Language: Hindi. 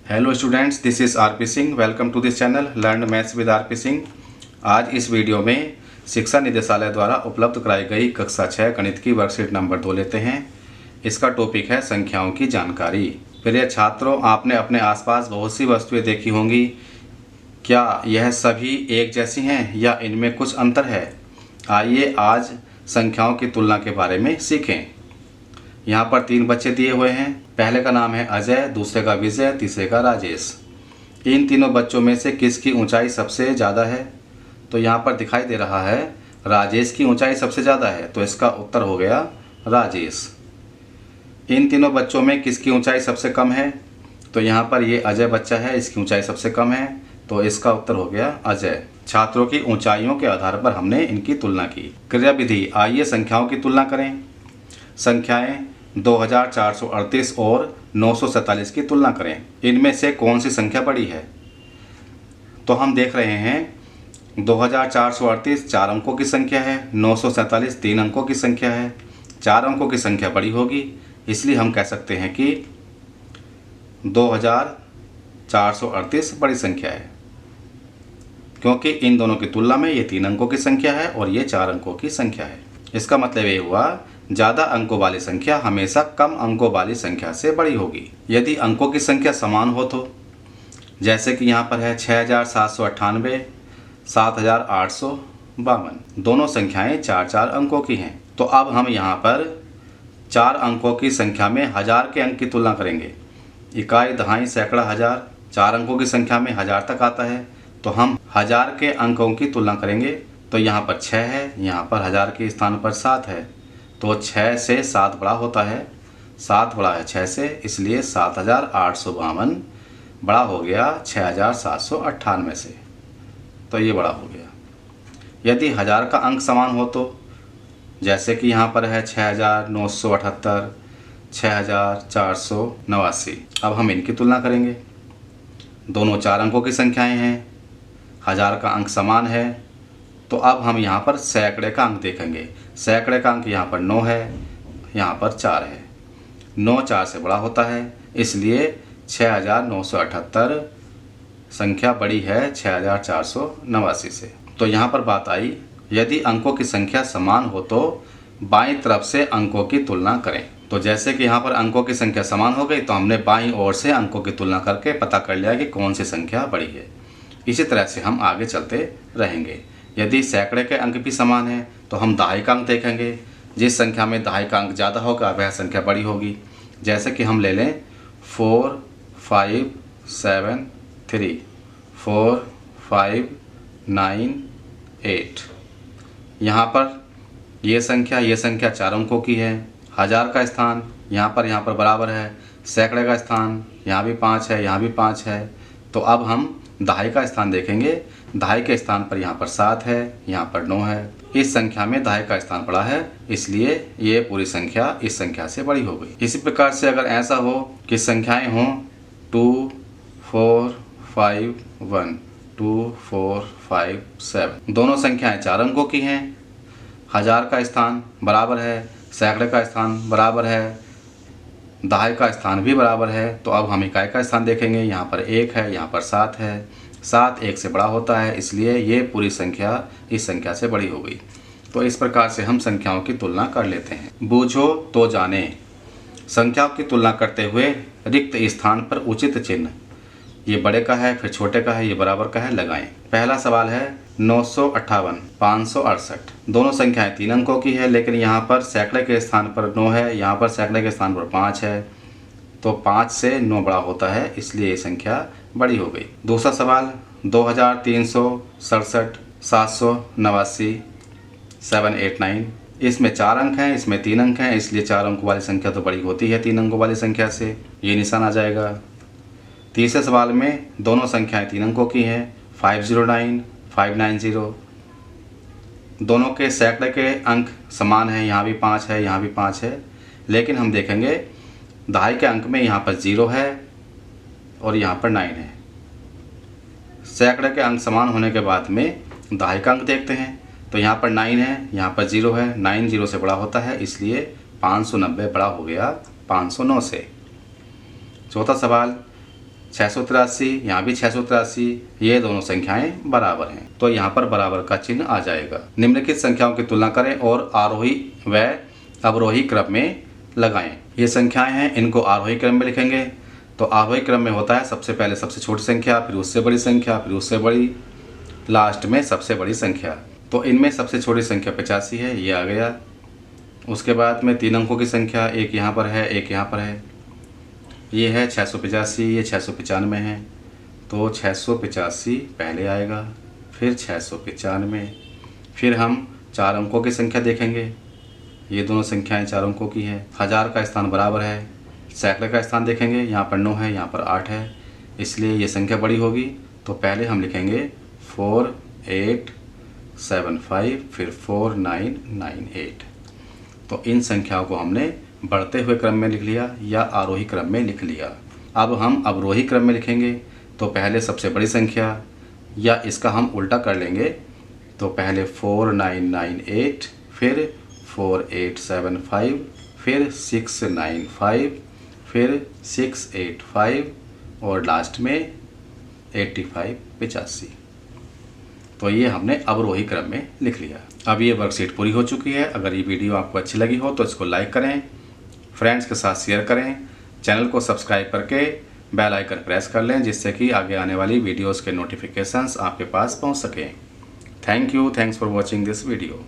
Hello students, this is RP Singh. Welcome to this channel learn maths with RP Singh. आज इस वीडियो में शिक्षा निदेशालय द्वारा उपलब्ध कराई गई कक्षा 6 गणित की वर्कशीट नंबर 2 लेते हैं। इसका टॉपिक है संख्याओं की जानकारी। प्रिय छात्रों, आपने अपने आसपास बहुत सी वस्तुएं देखी होंगी। क्या यह सभी एक जैसी हैं या इनमें कुछ अंतर है? आइए आज संख्याओं की तुलना के बारे में सीखें। यहाँ पर 3 बच्चे दिए हुए हैं। पहले का नाम है अजय, दूसरे का विजय, तीसरे का राजेश। इन तीनों बच्चों में से किसकी ऊंचाई सबसे ज़्यादा है? तो यहाँ पर दिखाई दे रहा है राजेश की ऊंचाई सबसे ज़्यादा है, तो इसका उत्तर हो गया राजेश। इन तीनों बच्चों में किसकी ऊंचाई सबसे कम है? तो यहाँ पर ये अजय बच्चा है, इसकी ऊंचाई सबसे कम है, तो इसका उत्तर हो गया अजय। छात्रों की ऊंचाइयों के आधार पर हमने इनकी तुलना की। क्रिया विधि, आइए संख्याओं की तुलना करें। संख्याएं 2438 और 947 की तुलना करें। इनमें से कौन सी संख्या बड़ी है? तो हम देख रहे हैं 2438 4 अंकों की संख्या है, 947 3 अंकों की संख्या है। 4 अंकों की संख्या बड़ी होगी, इसलिए हम कह सकते हैं कि 2438 बड़ी संख्या है, क्योंकि इन दोनों की तुलना में ये 3 अंकों की संख्या है और ये 4 अंकों की संख्या है। इसका मतलब ये हुआ ज़्यादा अंकों वाली संख्या हमेशा कम अंकों वाली संख्या से बड़ी होगी। यदि अंकों की संख्या समान हो तो, जैसे कि यहाँ पर है 6798 7852, दोनों संख्याएं 4-4 अंकों की हैं। तो अब हम यहाँ पर 4 अंकों की संख्या में हजार के अंक की तुलना करेंगे। इकाई, दहाई, सैकड़ा, हजार, 4 अंकों की संख्या में हजार तक आता है, तो हम हजार के अंकों की तुलना करेंगे। तो यहाँ पर 6 है, यहाँ पर हजार के स्थान पर 7 है, तो 6 से 7 बड़ा होता है, 7 बड़ा है 6 से, इसलिए 7852 बड़ा हो गया 6798 से, तो ये बड़ा हो गया। यदि हजार का अंक समान हो तो, जैसे कि यहाँ पर है 6978, 6489, अब हम इनकी तुलना करेंगे। दोनों 4 अंकों की संख्याएं हैं, हजार का अंक समान है, तो अब हम यहाँ पर सैकड़े का अंक देखेंगे। सैकड़े का अंक यहाँ पर 9 है, यहाँ पर 4 है। 9 4 से बड़ा होता है, इसलिए 6978 संख्या बड़ी है 6489 से। तो यहाँ पर बात आई, यदि अंकों की संख्या समान हो तो बाईं तरफ से अंकों की तुलना करें। तो जैसे कि यहाँ पर अंकों की संख्या समान हो गई, तो हमने बाईं ओर से अंकों की तुलना करके पता कर लिया कि कौन सी संख्या बड़ी है। इसी तरह से हम आगे चलते रहेंगे। यदि सैकड़े के अंक भी समान है तो हम दहाई का अंक देखेंगे। जिस संख्या में दहाई का अंक ज़्यादा होगा वह संख्या बड़ी होगी। जैसे कि हम ले लें 4 5 7 3, 4 5 9 8। यहाँ पर ये संख्या 4 अंकों की है। हजार का स्थान यहाँ पर बराबर है। सैकड़े का स्थान यहाँ भी 5 है, यहाँ भी 5 है। तो अब हम दहाई का स्थान देखेंगे। दहाई के स्थान पर यहाँ पर 7 है, यहाँ पर 9 है। इस संख्या में दहाई का स्थान बड़ा है, इसलिए ये पूरी संख्या इस संख्या से बड़ी हो गई। इसी प्रकार से अगर ऐसा हो कि संख्याएं हों 2 4 5 1, 2 4 5 7, दोनों संख्याएं 4 अंकों की हैं। हजार का स्थान बराबर है, सैकड़े का स्थान बराबर है, दहाई का स्थान भी बराबर है। तो अब हम इकाई का स्थान देखेंगे। यहाँ पर 1 है, यहाँ पर 7 है। 7 1 से बड़ा होता है, इसलिए ये पूरी संख्या इस संख्या से बड़ी हो गई। तो इस प्रकार से हम संख्याओं की तुलना कर लेते हैं। बूझो तो जाने। संख्याओं की तुलना करते हुए रिक्त स्थान पर उचित चिन्ह, ये बड़े का है, फिर छोटे का है, ये बराबर का है, लगाएं। पहला सवाल है 958 568। दोनों संख्याएं 3 अंकों की है, लेकिन यहाँ पर सैकड़े के स्थान पर 9 है, यहाँ पर सैकड़े के स्थान पर 5 है, तो 5 से 9 बड़ा होता है, इसलिए ये संख्या बड़ी हो गई। दूसरा सवाल 2367 789 789। इसमें 4 अंक हैं, इसमें 3 अंक हैं, इसलिए 4 अंकों वाली संख्या तो बड़ी होती है 3 अंकों वाली संख्या से, ये निशान आ जाएगा। तीसरे सवाल में दोनों संख्याएं 3 अंकों की हैं, 509 590। दोनों के सैकड़े के अंक समान हैं, यहाँ भी 5 है, यहाँ भी 5 है, लेकिन हम देखेंगे दहाई के अंक में यहाँ पर 0 है और यहाँ पर 9 है। सैकड़े के अंक समान होने के बाद में दहाई का अंक देखते हैं, तो यहाँ पर 9 है, यहाँ पर 0 है। 9 0 से बड़ा होता है, इसलिए 590 बड़ा हो गया 509 से। चौथा सवाल 683, यहाँ भी 683, ये दोनों संख्याएं बराबर हैं, तो यहाँ पर बराबर का चिन्ह आ जाएगा। निम्नलिखित संख्याओं की तुलना करें और आरोही व अवरोही क्रम में लगाएं। ये संख्याएं हैं, इनको आरोही क्रम में लिखेंगे। तो आरोही क्रम में होता है सबसे पहले सबसे छोटी संख्या, फिर उससे बड़ी संख्या, फिर उससे बड़ी, लास्ट में सबसे बड़ी संख्या। तो इनमें सबसे छोटी संख्या 85 है, ये आ गया। उसके बाद में 3 अंकों की संख्या, एक यहाँ पर है, एक यहाँ पर है, ये है 685, ये 695 है। तो 685 पहले आएगा, फिर 695, फिर हम 4 अंकों की संख्या देखेंगे। ये दोनों संख्याएं 4 अंकों की है। 1000 का स्थान बराबर है, सैकड़े का स्थान देखेंगे, यहाँ पर 9 है, यहाँ पर 8 है, इसलिए ये संख्या बड़ी होगी। तो पहले हम लिखेंगे 4875, फिर 4998। तो इन संख्याओं को हमने बढ़ते हुए क्रम में लिख लिया या आरोही क्रम में लिख लिया। अब हम अवरोही क्रम में लिखेंगे। तो पहले सबसे बड़ी संख्या, या इसका हम उल्टा कर लेंगे। तो पहले 4998, फिर 4875, फिर 695, फिर 685 और लास्ट में 85। तो ये हमने अवरोही क्रम में लिख लिया। अब ये वर्कशीट पूरी हो चुकी है। अगर ये वीडियो आपको अच्छी लगी हो तो इसको लाइक करें, फ्रेंड्स के साथ शेयर करें, चैनल को सब्सक्राइब करके बेल आइकन प्रेस कर लें, जिससे कि आगे आने वाली वीडियोस के नोटिफिकेशंस आपके पास पहुंच सकें। Thank you, thanks for watching this video.